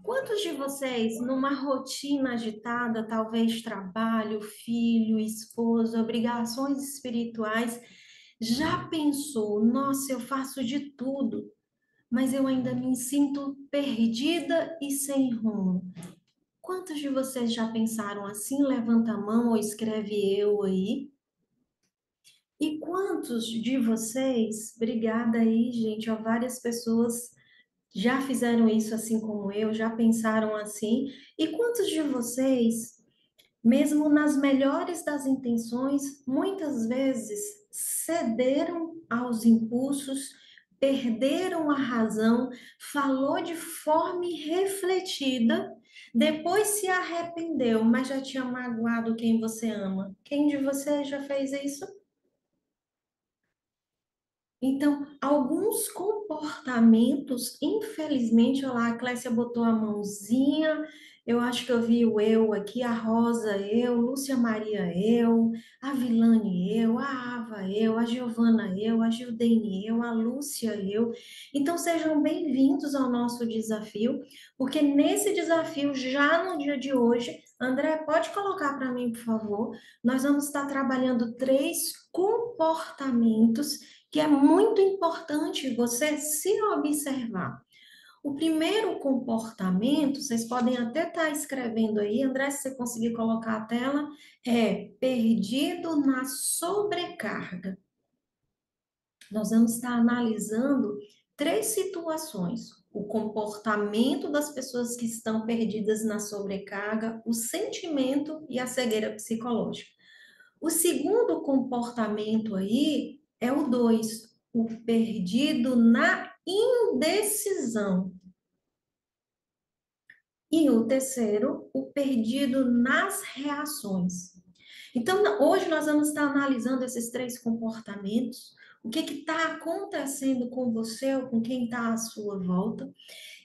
Quantos de vocês, numa rotina agitada, talvez trabalho, filho, esposa, obrigações espirituais, já pensou, nossa, eu faço de tudo, mas eu ainda me sinto perdida e sem rumo? Quantos de vocês já pensaram assim? Levanta a mão ou escreve eu aí. E quantos de vocês, obrigada aí, gente, ó, várias pessoas já fizeram isso assim como eu, já pensaram assim? E quantos de vocês, mesmo nas melhores das intenções, muitas vezes cederam aos impulsos, perderam a razão, falou de forma irrefletida, depois se arrependeu, mas já tinha magoado quem você ama? Quem de vocês já fez isso? Então, alguns comportamentos, infelizmente, olha lá, a Clécia botou a mãozinha, eu acho que eu vi o eu aqui, a Rosa eu, Lúcia Maria eu, a Vilane eu, a Ava eu, a Giovana eu, a Gildene eu, a Lúcia eu. Então, sejam bem-vindos ao nosso desafio, porque nesse desafio, já no dia de hoje, André, pode colocar para mim, por favor, nós vamos estar trabalhando 3 comportamentos que é muito importante você se observar. O primeiro comportamento, vocês podem até estar escrevendo aí, André, se você conseguir colocar a tela, é perdido na sobrecarga. Nós vamos estar analisando 3 situações: o comportamento das pessoas que estão perdidas na sobrecarga, o sentimento e a cegueira psicológica. O segundo comportamento aí é o 2, o perdido na indecisão. E o terceiro, o perdido nas reações. Então, hoje nós vamos estar analisando esses 3 comportamentos, o que está acontecendo com você ou com quem está à sua volta.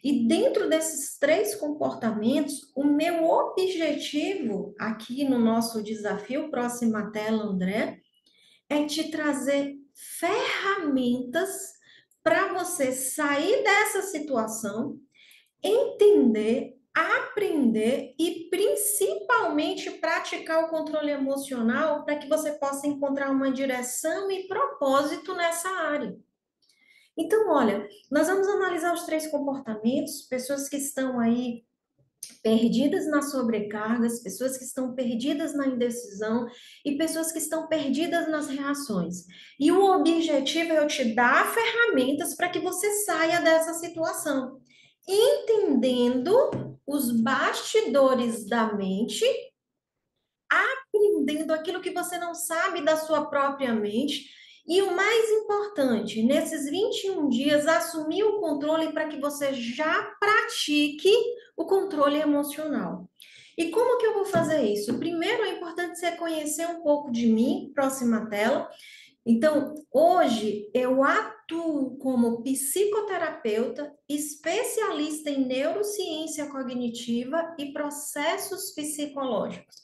E dentro desses 3 comportamentos, o meu objetivo aqui no nosso desafio, próxima tela, André, é te trazer ferramentas para você sair dessa situação, entender, aprender e principalmente praticar o controle emocional para que você possa encontrar uma direção e propósito nessa área. Então, olha, nós vamos analisar os 3 comportamentos, pessoas que estão aí perdidas nas sobrecargas, pessoas que estão perdidas na indecisão e pessoas que estão perdidas nas reações. E o objetivo é eu te dar ferramentas para que você saia dessa situação, entendendo os bastidores da mente, aprendendo aquilo que você não sabe da sua própria mente. E o mais importante, nesses 21 dias, assumir o controle para que você já pratique o controle emocional. E como que eu vou fazer isso? Primeiro, é importante você conhecer um pouco de mim, próxima tela. Então, hoje eu atuo como psicoterapeuta, especialista em neurociência cognitiva e processos psicológicos.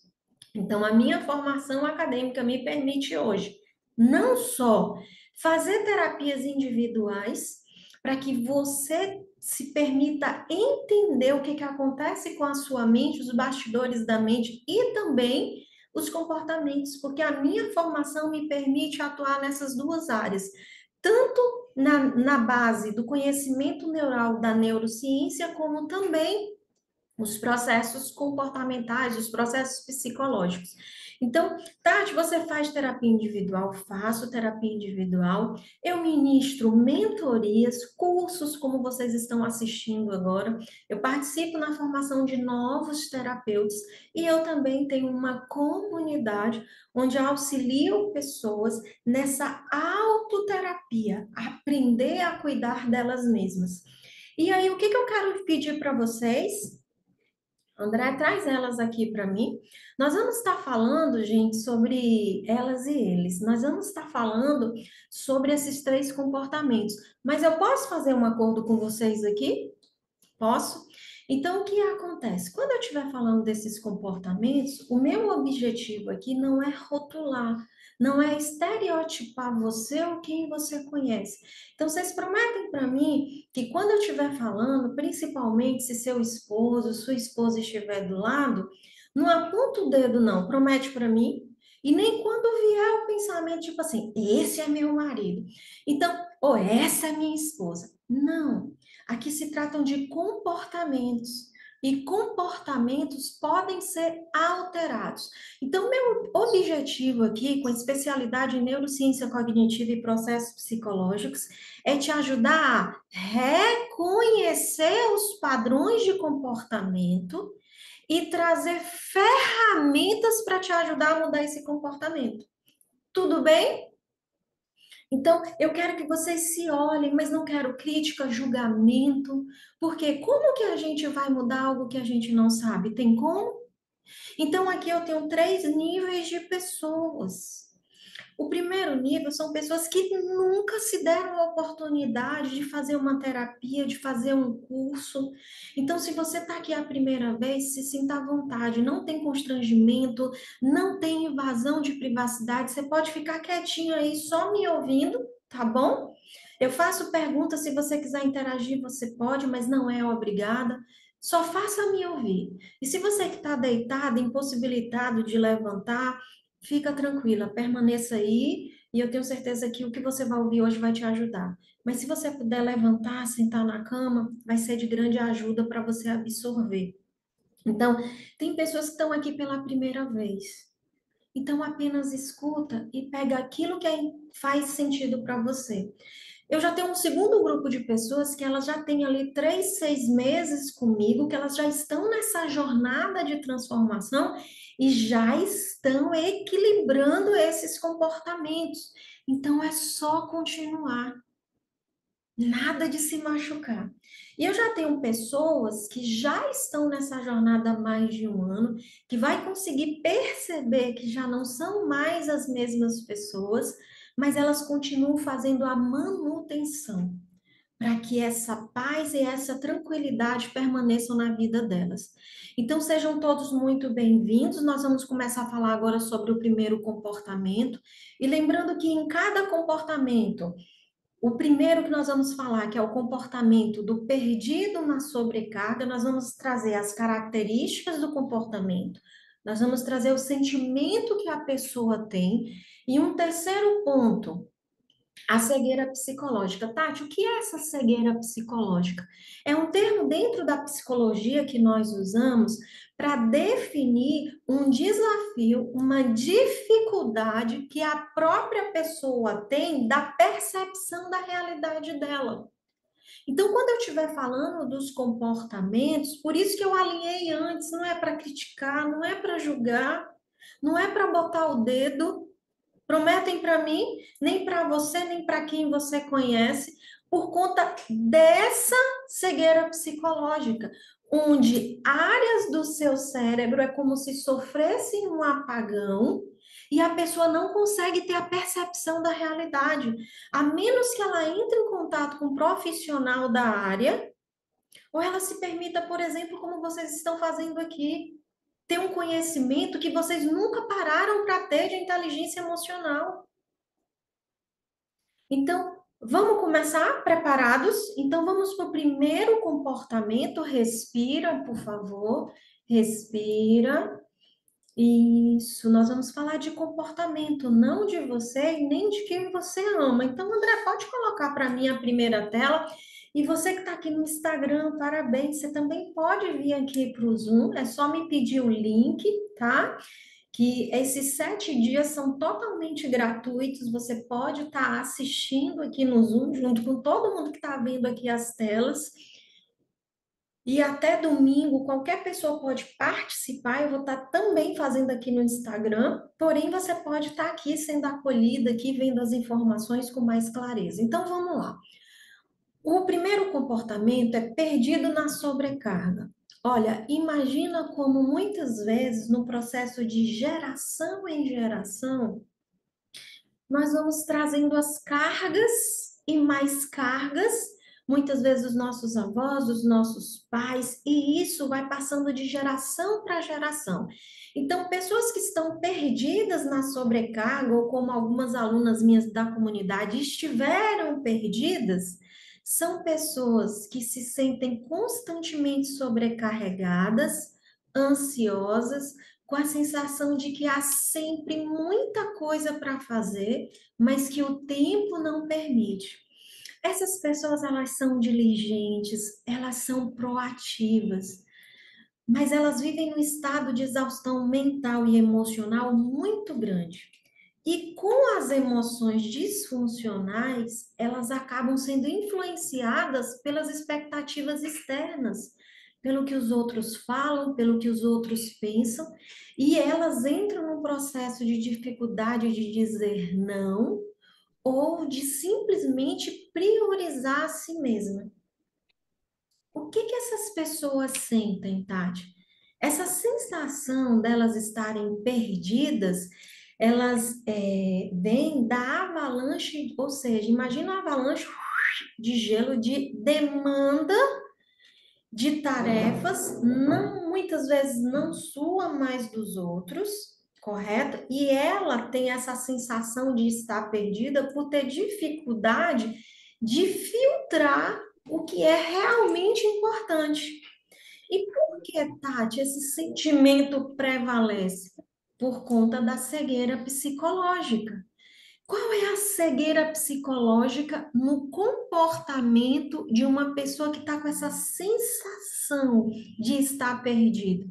Então, a minha formação acadêmica me permite hoje não só fazer terapias individuais, para que você se permita entender o que acontece com a sua mente, os bastidores da mente e também os comportamentos, porque a minha formação me permite atuar nessas 2 áreas, tanto na base do conhecimento neural da neurociência, como também os processos comportamentais, os processos psicológicos. Então, Tati, você faz terapia individual? Faço terapia individual. Eu ministro mentorias, cursos, como vocês estão assistindo agora. Eu participo na formação de novos terapeutas e eu também tenho uma comunidade onde auxilio pessoas nessa autoterapia, aprender a cuidar delas mesmas. E aí, o que eu quero pedir para vocês? André, traz elas aqui para mim. Nós vamos estar falando, gente, sobre elas e eles. Nós vamos estar falando sobre esses 3 comportamentos. Mas eu posso fazer um acordo com vocês aqui? Posso? Então, o que acontece? Quando eu estiver falando desses comportamentos, o meu objetivo aqui não é rotular, não é estereotipar você ou quem você conhece. Então, vocês prometem para mim que quando eu estiver falando, principalmente se seu esposo, sua esposa estiver do lado, não aponta o dedo, não. Promete para mim. E nem quando vier o pensamento, tipo assim, esse é meu marido. Então, ou essa é minha esposa. Não. Aqui se tratam de comportamentos. E comportamentos podem ser alterados. Então, meu objetivo aqui, com especialidade em neurociência cognitiva e processos psicológicos, é te ajudar a reconhecer os padrões de comportamento e trazer ferramentas para te ajudar a mudar esse comportamento. Tudo bem? Então, eu quero que vocês se olhem, mas não quero crítica, julgamento, porque como que a gente vai mudar algo que a gente não sabe? Tem como? Então, aqui eu tenho três níveis de pessoas. O primeiro nível são pessoas que nunca se deram a oportunidade de fazer uma terapia, de fazer um curso. Então, se você está aqui a primeira vez, se sinta à vontade, não tem constrangimento, não tem invasão de privacidade, você pode ficar quietinho aí só me ouvindo, tá bom? Eu faço perguntas, se você quiser interagir, você pode, mas não é obrigada. Só faça me ouvir. E se você que está deitado, impossibilitado de levantar, fica tranquila, permaneça aí e eu tenho certeza que o que você vai ouvir hoje vai te ajudar. Mas se você puder levantar, sentar na cama, vai ser de grande ajuda para você absorver. Então, tem pessoas que estão aqui pela primeira vez. Então, apenas escuta e pega aquilo que faz sentido para você. Eu já tenho um segundo grupo de pessoas que elas já têm ali 3, 6 meses comigo, que elas já estão nessa jornada de transformação e já estão equilibrando esses comportamentos. Então é só continuar, nada de se machucar. E eu já tenho pessoas que já estão nessa jornada há mais de um ano, que vai conseguir perceber que já não são mais as mesmas pessoas, mas elas continuam fazendo a manutenção para que essa paz e essa tranquilidade permaneçam na vida delas. Então, sejam todos muito bem-vindos. Nós vamos começar a falar agora sobre o primeiro comportamento. E lembrando que em cada comportamento, o primeiro que nós vamos falar, que é o comportamento do perdido na sobrecarga, nós vamos trazer as características do comportamento, nós vamos trazer o sentimento que a pessoa tem. E um terceiro ponto, a cegueira psicológica. Tati, o que é essa cegueira psicológica? É um termo dentro da psicologia que nós usamos para definir um desafio, uma dificuldade que a própria pessoa tem da percepção da realidade dela. Então, quando eu estiver falando dos comportamentos, por isso que eu alinhei antes, não é para criticar, não é para julgar, não é para botar o dedo, prometem para mim, nem para você, nem para quem você conhece, por conta dessa cegueira psicológica, onde áreas do seu cérebro é como se sofressem um apagão e a pessoa não consegue ter a percepção da realidade, a menos que ela entre em contato com um profissional da área, ou ela se permita, por exemplo, como vocês estão fazendo aqui, ter um conhecimento que vocês nunca pararam para ter de inteligência emocional. Então, vamos começar preparados? Então, vamos para o primeiro comportamento. Respira, por favor. Respira. Isso, nós vamos falar de comportamento, não de você e nem de quem você ama. Então, André, pode colocar para mim a primeira tela. E você que está aqui no Instagram, parabéns. Você também pode vir aqui para o Zoom, é só me pedir o link, tá? Que esses 7 dias são totalmente gratuitos, você pode estar assistindo aqui no Zoom, junto com todo mundo que está vendo aqui as telas. E até domingo, qualquer pessoa pode participar, eu vou estar também fazendo aqui no Instagram, porém você pode estar aqui sendo acolhida, aqui vendo as informações com mais clareza. Então vamos lá. O primeiro comportamento é perdido na sobrecarga. Olha, imagina como muitas vezes no processo de geração em geração, nós vamos trazendo as cargas e mais cargas, muitas vezes os nossos avós, os nossos pais, e isso vai passando de geração para geração. Então, pessoas que estão perdidas na sobrecarga, ou como algumas alunas minhas da comunidade estiveram perdidas, são pessoas que se sentem constantemente sobrecarregadas, ansiosas, com a sensação de que há sempre muita coisa para fazer, mas que o tempo não permite. Essas pessoas, elas são diligentes, elas são proativas, mas elas vivem num estado de exaustão mental e emocional muito grande. E com as emoções disfuncionais, elas acabam sendo influenciadas pelas expectativas externas, pelo que os outros falam, pelo que os outros pensam, e elas entram num processo de dificuldade de dizer não ou de simplesmente priorizar a si mesma. O que que essas pessoas sentem, Tati? Essa sensação delas estarem perdidas, elas vêm da avalanche, ou seja, imagina uma avalanche de gelo de demanda de tarefas, não muitas vezes não sua mais dos outros, correto? E ela tem essa sensação de estar perdida por ter dificuldade de filtrar o que é realmente importante. E por que, Tati, esse sentimento prevalece? Por conta da cegueira psicológica. Qual é a cegueira psicológica no comportamento de uma pessoa que está com essa sensação de estar perdido?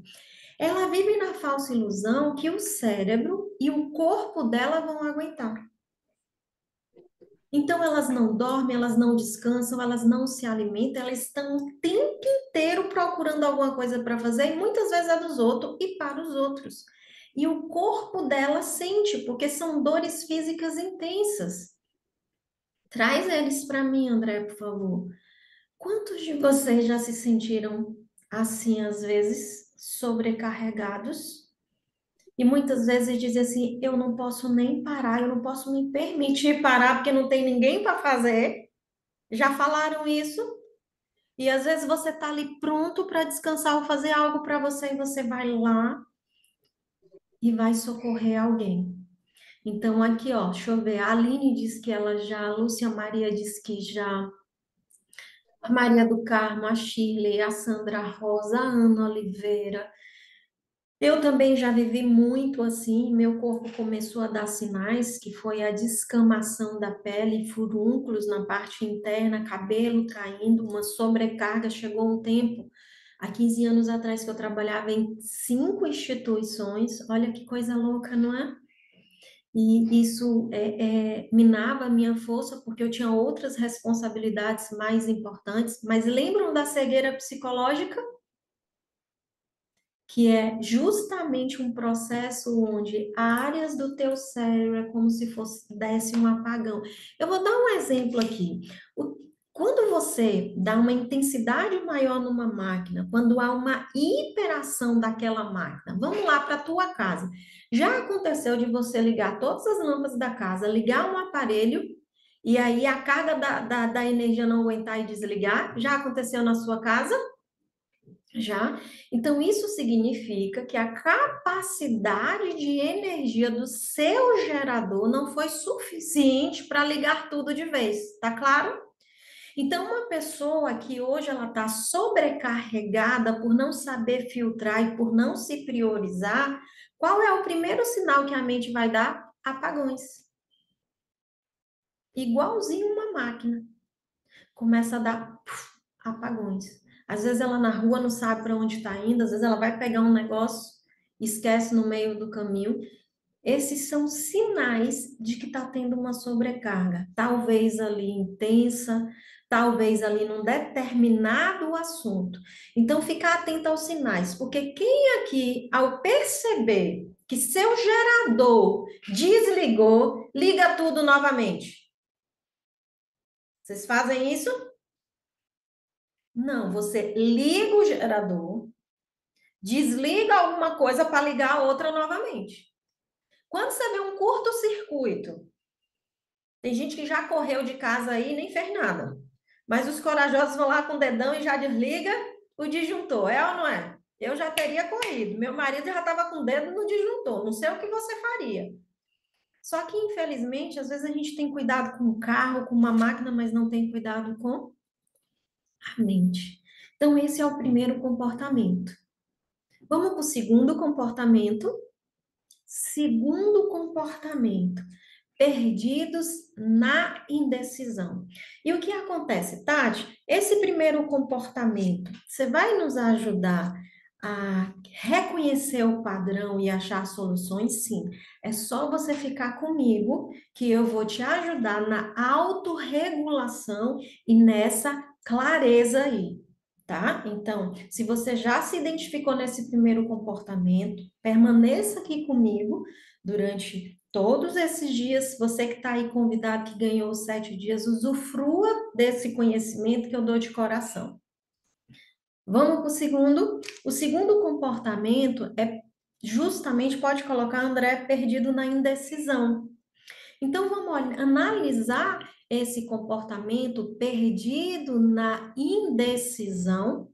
Ela vive na falsa ilusão que o cérebro e o corpo dela vão aguentar. Então, elas não dormem, elas não descansam, elas não se alimentam, elas estão o tempo inteiro procurando alguma coisa para fazer, e muitas vezes é dos outros e para os outros. E o corpo dela sente, porque são dores físicas intensas. Traz eles para mim, André, por favor. Quantos de vocês já se sentiram assim, às vezes, sobrecarregados? E muitas vezes dizem assim: eu não posso nem parar, eu não posso me permitir parar porque não tem ninguém para fazer. Já falaram isso? E às vezes você está ali pronto para descansar ou fazer algo para você e você vai lá e vai socorrer alguém. Então, aqui, ó, deixa eu ver. A Aline disse que ela já, a Lúcia Maria disse que já. A Maria do Carmo, a Shirley, a Sandra Rosa, a Ana Oliveira. Eu também já vivi muito assim, meu corpo começou a dar sinais, que foi a descamação da pele, furúnculos na parte interna, cabelo caindo, uma sobrecarga. Chegou um tempo, há 15 anos atrás, que eu trabalhava em 5 instituições. Olha que coisa louca, não é? E isso minava a minha força, porque eu tinha outras responsabilidades mais importantes. Mas lembram da cegueira psicológica? Que é justamente um processo onde áreas do teu cérebro é como se fosse desse um apagão. Eu vou dar um exemplo aqui. Quando você dá uma intensidade maior numa máquina, quando há uma hiperação daquela máquina, vamos lá para a tua casa. Já aconteceu de você ligar todas as lâmpadas da casa, ligar um aparelho e aí a carga da energia não aguentar e desligar? Já aconteceu na sua casa? Já? Então, isso significa que a capacidade de energia do seu gerador não foi suficiente para ligar tudo de vez, tá claro? Então, uma pessoa que hoje ela está sobrecarregada por não saber filtrar e por não se priorizar, qual é o primeiro sinal que a mente vai dar? Apagões. Igualzinho uma máquina. Começa a dar apagões. Às vezes ela na rua não sabe para onde está indo, às vezes ela vai pegar um negócio, esquece no meio do caminho. Esses são sinais de que está tendo uma sobrecarga, talvez ali intensa, talvez ali num determinado assunto. Então, ficar atento aos sinais, porque quem aqui, ao perceber que seu gerador desligou, liga tudo novamente? Vocês fazem isso? Não, você liga o gerador, desliga alguma coisa para ligar a outra novamente. Quando você vê um curto-circuito, tem gente que já correu de casa aí e nem fez nada. Mas os corajosos vão lá com o dedão e já desliga o disjuntor, é ou não é? Eu já teria corrido. Meu marido já estava com o dedo no disjuntor. Não sei o que você faria. Só que, infelizmente, às vezes a gente tem cuidado com o carro, com uma máquina, mas não tem cuidado com a mente. Então, esse é o primeiro comportamento. Vamos para o segundo comportamento. Segundo comportamento, perdidos na indecisão. E o que acontece, Tati? Esse primeiro comportamento, você vai nos ajudar a reconhecer o padrão e achar soluções? Sim. É só você ficar comigo que eu vou te ajudar na autorregulação e nessa clareza aí. Tá? Então, se você já se identificou nesse primeiro comportamento, permaneça aqui comigo durante todos esses dias. Você que está aí convidado, que ganhou os 7 dias, usufrua desse conhecimento que eu dou de coração. Vamos para o segundo. O segundo comportamento é justamente, pode colocar, André, perdido na indecisão. Então, vamos analisar esse comportamento perdido na indecisão.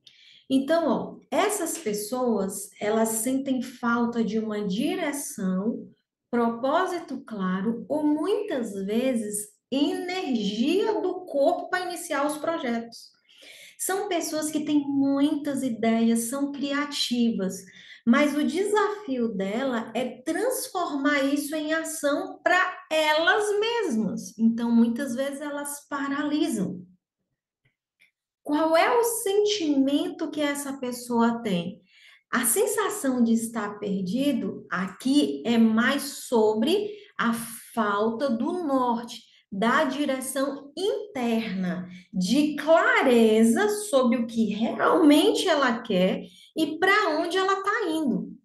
Então, ó, essas pessoas, elas sentem falta de uma direção, propósito claro, ou muitas vezes energia do corpo para iniciar os projetos. São pessoas que têm muitas ideias, são criativas, mas o desafio dela é transformar isso em ação para elas mesmas. Então, muitas vezes elas paralisam. Qual é o sentimento que essa pessoa tem? A sensação de estar perdido aqui é mais sobre a falta do norte, da direção interna, de clareza sobre o que realmente ela quer e para onde ela está indo.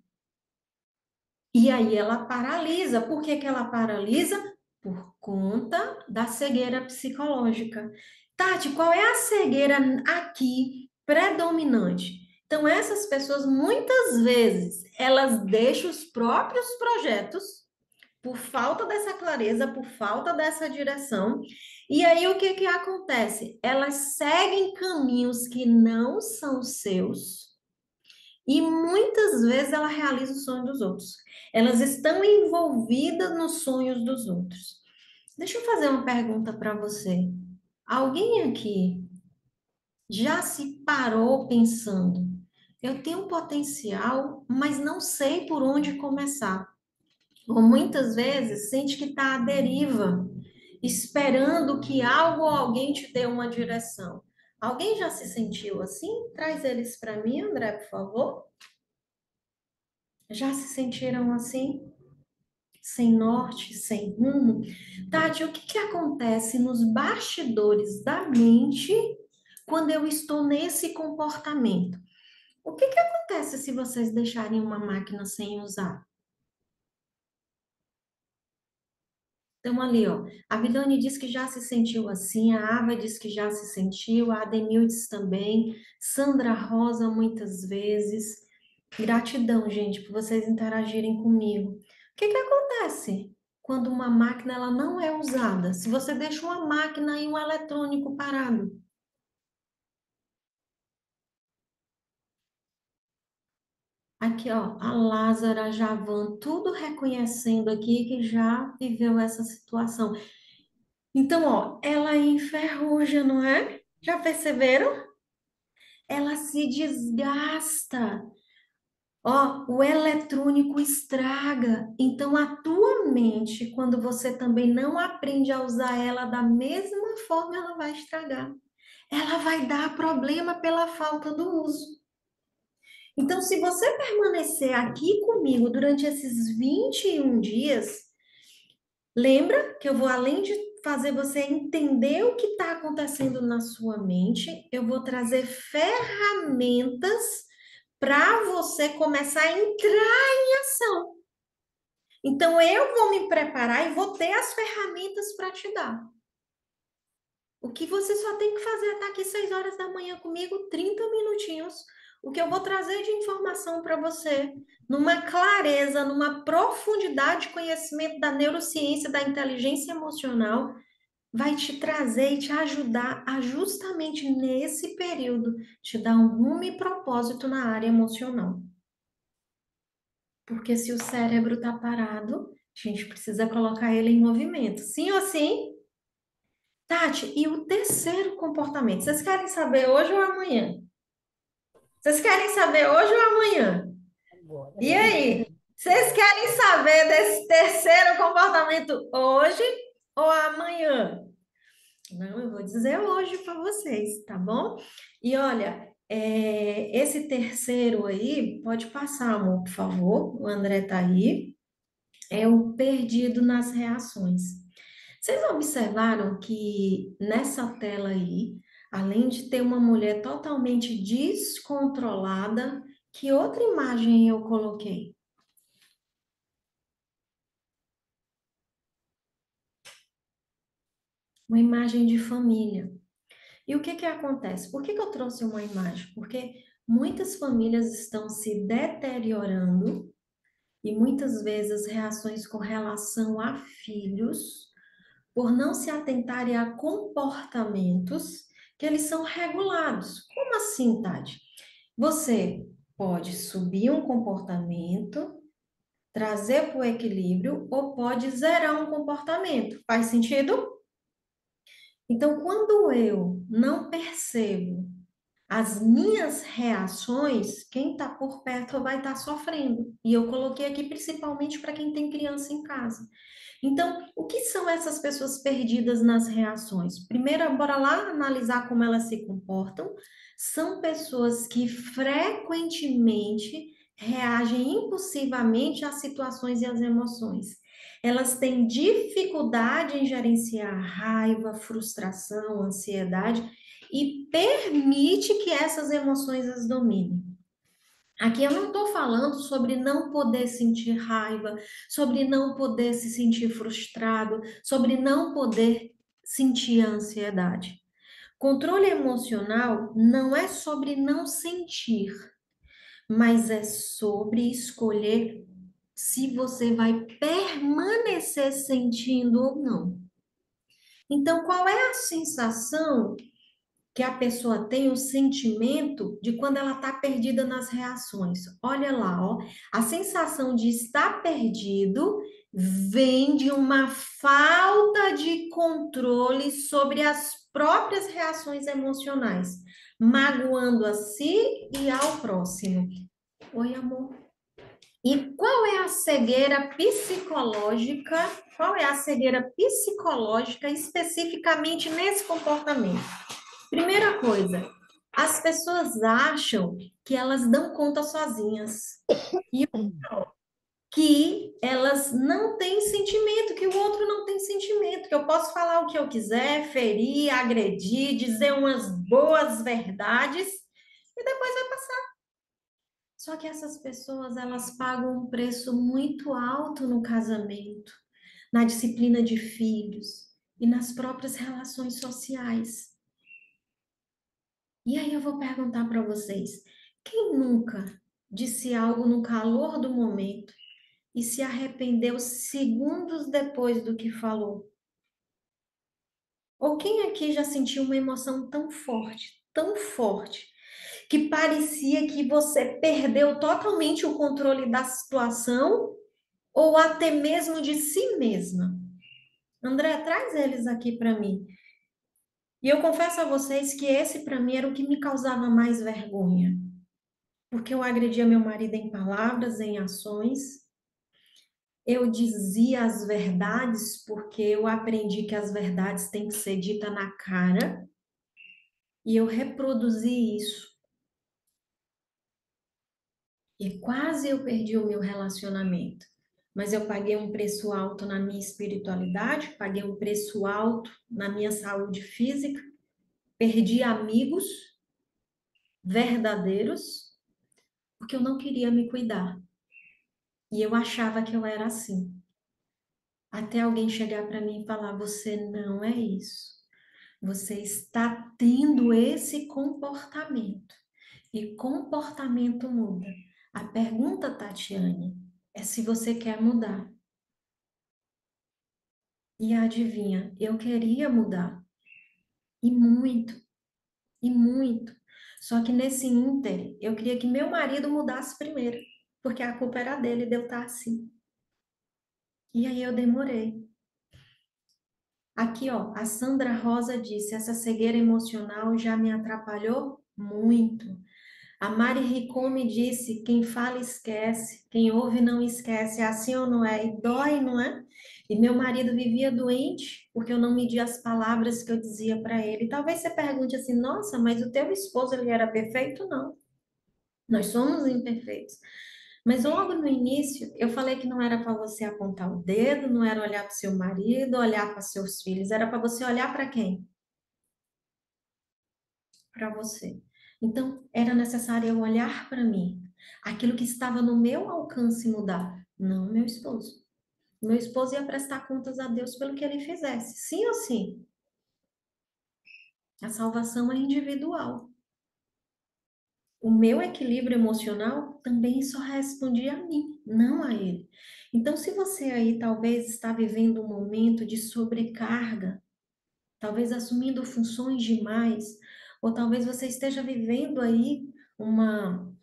E aí ela paralisa. Por que que ela paralisa? Por conta da cegueira psicológica. Tati, qual é a cegueira aqui predominante? Então, essas pessoas, muitas vezes, elas deixam os próprios projetos por falta dessa clareza, por falta dessa direção. E aí, o que que acontece? Elas seguem caminhos que não são seus e muitas vezes ela realiza o sonho dos outros. Elas estão envolvidas nos sonhos dos outros. Deixa eu fazer uma pergunta para você. Alguém aqui já se parou pensando: eu tenho potencial, mas não sei por onde começar? Ou muitas vezes sente que está à deriva, esperando que algo ou alguém te dê uma direção. Alguém já se sentiu assim? Traz eles para mim, André, por favor. Já se sentiram assim? Sem norte, sem rumo? Tati, o que que acontece nos bastidores da mente quando eu estou nesse comportamento? O que que acontece se vocês deixarem uma máquina sem usar? Então, ali, ó, a Vidane diz que já se sentiu assim, a Ava diz que já se sentiu, a Ademildes também, Sandra Rosa muitas vezes. Gratidão, gente, por vocês interagirem comigo. O que que acontece quando uma máquina ela não é usada? Se você deixa uma máquina e um eletrônico parado? Aqui, ó, a Lázara, a Javan, tudo reconhecendo aqui que já viveu essa situação. Então, ó, ela enferruja, não é? Já perceberam? Ela se desgasta. Ó, o eletrônico estraga. Então, a tua mente, quando você também não aprende a usar ela da mesma forma, ela vai estragar. Ela vai dar problema pela falta do uso. Então, se você permanecer aqui comigo durante esses 21 dias, lembra que eu vou, além de fazer você entender o que está acontecendo na sua mente, eu vou trazer ferramentas para você começar a entrar em ação. Então, eu vou me preparar e vou ter as ferramentas para te dar. O que você só tem que fazer é estar aqui 6 horas da manhã comigo, 30 minutinhos. O que eu vou trazer de informação para você, numa clareza, numa profundidade de conhecimento da neurociência, da inteligência emocional, vai te trazer e te ajudar a justamente nesse período te dar um rumo e propósito na área emocional. Porque se o cérebro está parado, a gente precisa colocar ele em movimento. Sim ou sim? Tati, e o terceiro comportamento? Vocês querem saber hoje ou amanhã? Vocês querem saber hoje ou amanhã? Agora. E aí? Vocês querem saber desse terceiro comportamento hoje ou amanhã? Não, eu vou dizer hoje para vocês, tá bom? E olha, esse terceiro aí, pode passar, amor, por favor. O André tá aí. É o perdido nas reações. Vocês observaram que nessa tela aí, além de ter uma mulher totalmente descontrolada, que outra imagem eu coloquei? Uma imagem de família. E o que que acontece? Por que que eu trouxe uma imagem? Porque muitas famílias estão se deteriorando e muitas vezes reações com relação a filhos por não se atentarem a comportamentos que eles são regulados. Como assim, Tati? Você pode subir um comportamento, trazer para o equilíbrio, ou pode zerar um comportamento. Faz sentido? Então, quando eu não percebo as minhas reações, quem está por perto vai estar sofrendo. E eu coloquei aqui principalmente para quem tem criança em casa. Então, o que são essas pessoas perdidas nas reações? Primeiro, bora lá analisar como elas se comportam. São pessoas que frequentemente reagem impulsivamente às situações e às emoções. Elas têm dificuldade em gerenciar raiva, frustração, ansiedade e permite que essas emoções as dominem. Aqui eu não estou falando sobre não poder sentir raiva, sobre não poder se sentir frustrado, sobre não poder sentir ansiedade. Controle emocional não é sobre não sentir, mas é sobre escolher se você vai permanecer sentindo ou não. Então, qual é a sensação que a pessoa tem o sentimento de quando ela está perdida nas reações? Olha lá, ó, a sensação de estar perdido vem de uma falta de controle sobre as próprias reações emocionais, magoando a si e ao próximo. Oi, amor. E qual é a cegueira psicológica? Qual é a cegueira psicológica especificamente nesse comportamento? Primeira coisa, as pessoas acham que elas dão conta sozinhas e que elas não têm sentimento, que o outro não tem sentimento, que eu posso falar o que eu quiser, ferir, agredir, dizer umas boas verdades e depois vai passar. Só que essas pessoas, elas pagam um preço muito alto no casamento, na disciplina de filhos e nas próprias relações sociais. E aí eu vou perguntar para vocês: quem nunca disse algo no calor do momento e se arrependeu segundos depois do que falou? Ou quem aqui já sentiu uma emoção tão forte, que parecia que você perdeu totalmente o controle da situação ou até mesmo de si mesma? André, traz eles aqui para mim. E eu confesso a vocês que esse para mim era o que me causava mais vergonha. Porque eu agredia meu marido em palavras, em ações. Eu dizia as verdades, porque eu aprendi que as verdades têm que ser ditas na cara. E eu reproduzi isso. E quase eu perdi o meu relacionamento. Mas eu paguei um preço alto na minha espiritualidade, paguei um preço alto na minha saúde física, perdi amigos verdadeiros, porque eu não queria me cuidar. E eu achava que eu era assim. Até alguém chegar para mim e falar: você não é isso. Você está tendo esse comportamento. E comportamento muda. A pergunta, Tatiane, é se você quer mudar. E adivinha, eu queria mudar. E muito, e muito. Só que nesse ínter, eu queria que meu marido mudasse primeiro, porque a culpa era dele de eu estar assim. E aí eu demorei. Aqui, ó, a Sandra Rosa disse: essa cegueira emocional já me atrapalhou muito. A Mari Ricome disse: quem fala esquece, quem ouve não esquece. É assim ou não é? E dói, não é? E meu marido vivia doente porque eu não media as palavras que eu dizia para ele. Talvez você pergunte assim: nossa, mas o teu esposo ele era perfeito? Não, nós somos imperfeitos. Mas logo no início, eu falei que não era para você apontar o dedo, não era olhar para o seu marido, olhar para seus filhos, era para você olhar para quem? Para você. Então, era necessário eu olhar para mim, aquilo que estava no meu alcance mudar, não meu esposo. Meu esposo ia prestar contas a Deus pelo que ele fizesse, sim ou sim. A salvação é individual. O meu equilíbrio emocional também só respondia a mim, não a ele. Então, se você aí talvez está vivendo um momento de sobrecarga, talvez assumindo funções demais, ou talvez você esteja vivendo aí uma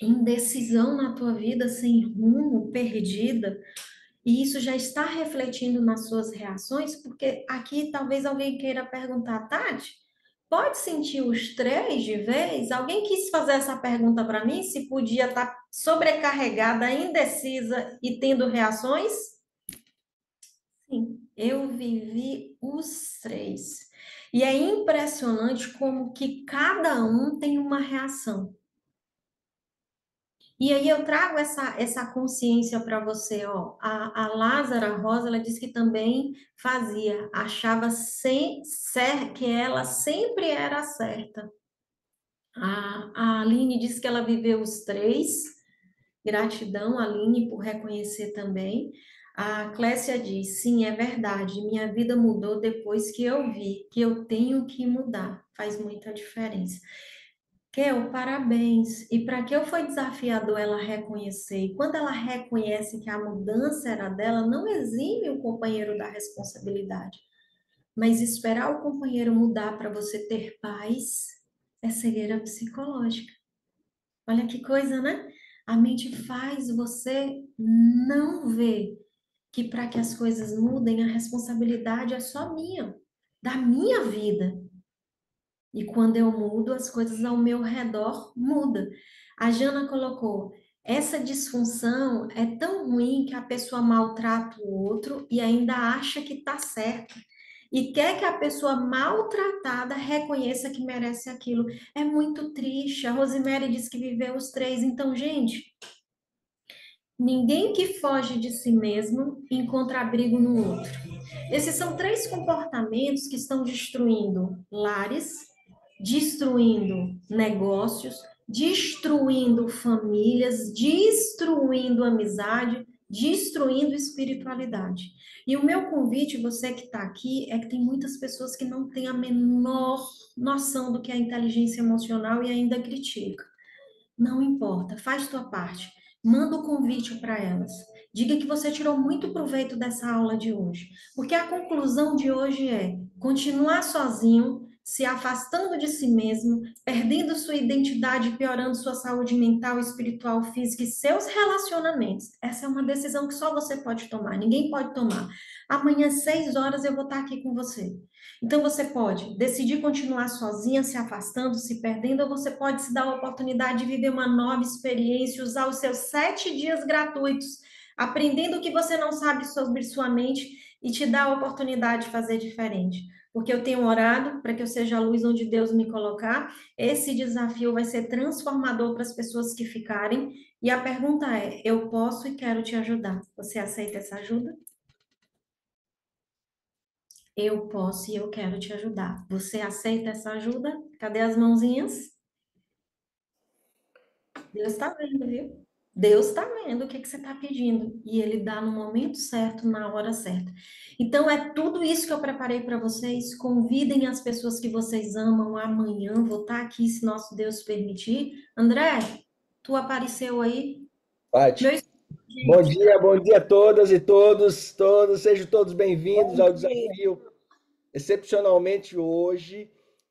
indecisão na tua vida, sem rumo, perdida, e isso já está refletindo nas suas reações, porque aqui talvez alguém queira perguntar, Tati, pode sentir os três de vez? Alguém quis fazer essa pergunta para mim, se podia estar sobrecarregada, indecisa e tendo reações? Sim, eu vivi os três. E é impressionante como que cada um tem uma reação. E aí eu trago essa consciência para você, ó. A Lázara Rosa, ela disse que também fazia, achava que ela sempre era certa. A Aline disse que ela viveu os três. Gratidão, Aline, por reconhecer também. A Clécia diz: sim, é verdade, minha vida mudou depois que eu vi que eu tenho que mudar. Faz muita diferença. Kel, parabéns. E para que eu foi desafiador ela reconhecer. E quando ela reconhece que a mudança era dela, não exime o companheiro da responsabilidade. Mas esperar o companheiro mudar para você ter paz é cegueira psicológica. Olha que coisa, né? A mente faz você não ver que para que as coisas mudem, a responsabilidade é só minha, da minha vida. E quando eu mudo, as coisas ao meu redor mudam. A Jana colocou: essa disfunção é tão ruim que a pessoa maltrata o outro e ainda acha que está certa. E quer que a pessoa maltratada reconheça que merece aquilo. É muito triste. A Rosemary disse que viveu os três. Então, gente, ninguém que foge de si mesmo encontra abrigo no outro. Esses são três comportamentos que estão destruindo lares, destruindo negócios, destruindo famílias, destruindo amizade, destruindo espiritualidade. E o meu convite, você que está aqui, é que tem muitas pessoas que não têm a menor noção do que é inteligência emocional e ainda criticam. Não importa, faz tua parte. Manda o convite para elas. Diga que você tirou muito proveito dessa aula de hoje. Porque a conclusão de hoje é continuar sozinho, se afastando de si mesmo, perdendo sua identidade, piorando sua saúde mental, espiritual, física e seus relacionamentos. Essa é uma decisão que só você pode tomar, ninguém pode tomar. Amanhã, às 6 horas, eu vou estar aqui com você. Então, você pode decidir continuar sozinha, se afastando, se perdendo, ou você pode se dar a oportunidade de viver uma nova experiência, usar os seus 7 dias gratuitos, aprendendo o que você não sabe sobre sua mente e te dar a oportunidade de fazer diferente. Porque eu tenho orado para que eu seja a luz onde Deus me colocar. Esse desafio vai ser transformador para as pessoas que ficarem. E a pergunta é: eu posso e quero te ajudar. Você aceita essa ajuda? Eu posso e eu quero te ajudar. Você aceita essa ajuda? Cadê as mãozinhas? Deus está vendo, viu? Deus está vendo o que você está pedindo e Ele dá no momento certo, na hora certa. Então, é tudo isso que eu preparei para vocês. Convidem as pessoas que vocês amam. Amanhã vou estar aqui, se nosso Deus permitir. André, tu apareceu aí? Meu Tati, esposo Bom dia a todas e todos, sejam todos bem-vindos Bom ao dia. desafio. Excepcionalmente hoje,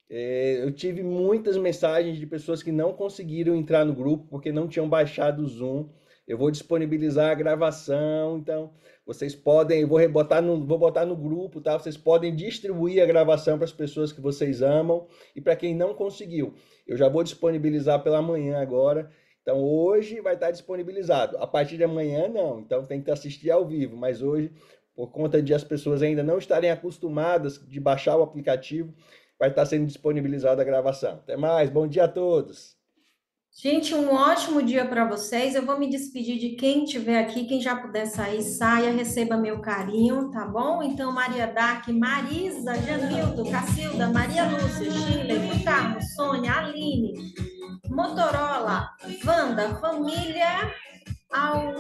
eu tive muitas mensagens de pessoas que não conseguiram entrar no grupo porque não tinham baixado o Zoom. Eu vou disponibilizar a gravação, então vocês podem, vou botar no grupo, tá? Vocês podem distribuir a gravação para as pessoas que vocês amam e para quem não conseguiu. Eu já vou disponibilizar pela manhã agora. Então hoje vai estar disponibilizado. A partir de amanhã não. Então tem que assistir ao vivo, mas hoje por conta de as pessoas ainda não estarem acostumadas de baixar o aplicativo, vai estar sendo disponibilizada a gravação. Até mais, bom dia a todos. Gente, um ótimo dia para vocês. Eu vou me despedir de quem estiver aqui. Quem já puder sair, saia, receba meu carinho, tá bom? Então, Maria Dark, Marisa, Janildo, Cacilda, Maria Lúcia, Shirley, Carlos, Sônia, Aline, Motorola, Wanda, família ao.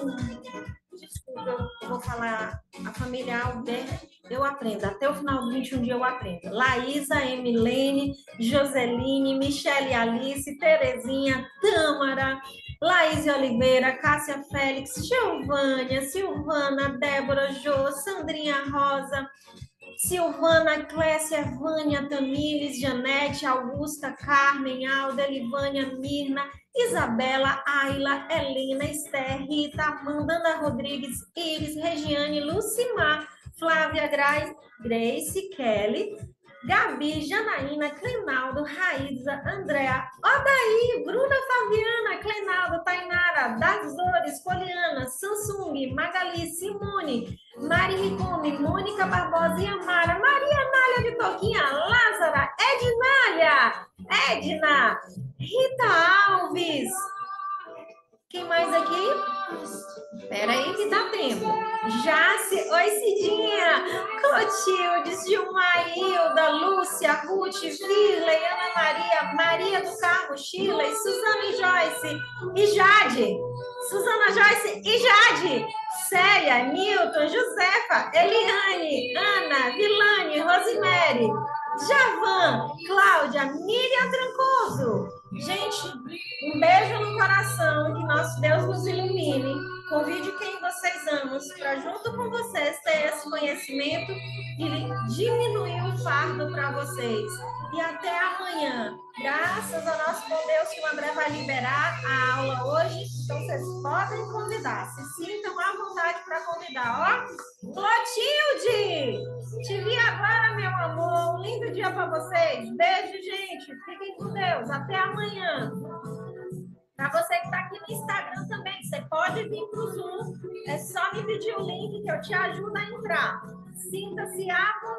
Desculpa, eu vou falar a família Albert, eu aprendo. Até o final do 21 dia eu aprendo. Laísa, Emilene, Joseline, Michele Alice, Terezinha, Tâmara, Laís Oliveira, Cássia Félix, Giovânia, Silvana, Débora, Jô, Sandrinha Rosa, Silvana, Clécia, Vânia, Tamires, Janete, Augusta, Carmen, Alda, Elivânia, Mirna, Isabela, Ayla, Helena, Esther, Rita, Amanda, Ana Rodrigues, Iris, Regiane, Lucimar, Flávia, Grace, Kelly, Gabi, Janaína, Clenaldo, Raíza, Andréa, Odaí, Bruna, Fabiana, Clenaldo, Tainara, Dazores, Poliana, Samsung, Magali, Simone, Mari Ricume, Mônica Barbosa e Amara, Maria Nália de Toquinha, Lázara, Ednália, Edna, Rita Alves. Quem mais aqui? Espera aí que dá tempo. Jace, oi Cidinha, Clotilde, Gilmailda, Lúcia, Ruth, Virley, Ana Maria, Maria do Carmo, Shirley, Suzana e Joyce e Jade. Suzana, Joyce e Jade. Célia, Nilton, Josefa, Eliane, Ana, Vilane, Rosemary, Javan, Cláudia, Miriam Trancoso. Gente, um beijo no coração, que nosso Deus nos ilumine. Convide quem vocês amam para, junto com vocês, ter esse conhecimento e diminuir o fardo para vocês. E até amanhã. Graças ao nosso bom Deus que o André vai liberar a aula hoje. Então, vocês podem convidar. Se sintam à vontade para convidar. Ó, Clotilde! Te vi agora, meu amor. Um lindo dia para vocês. Beijo, gente. Fiquem com Deus. Até amanhã. Para você que está aqui no Instagram também, você pode vir para o Zoom. É só me pedir o link que eu te ajudo a entrar. Sinta-se à vontade.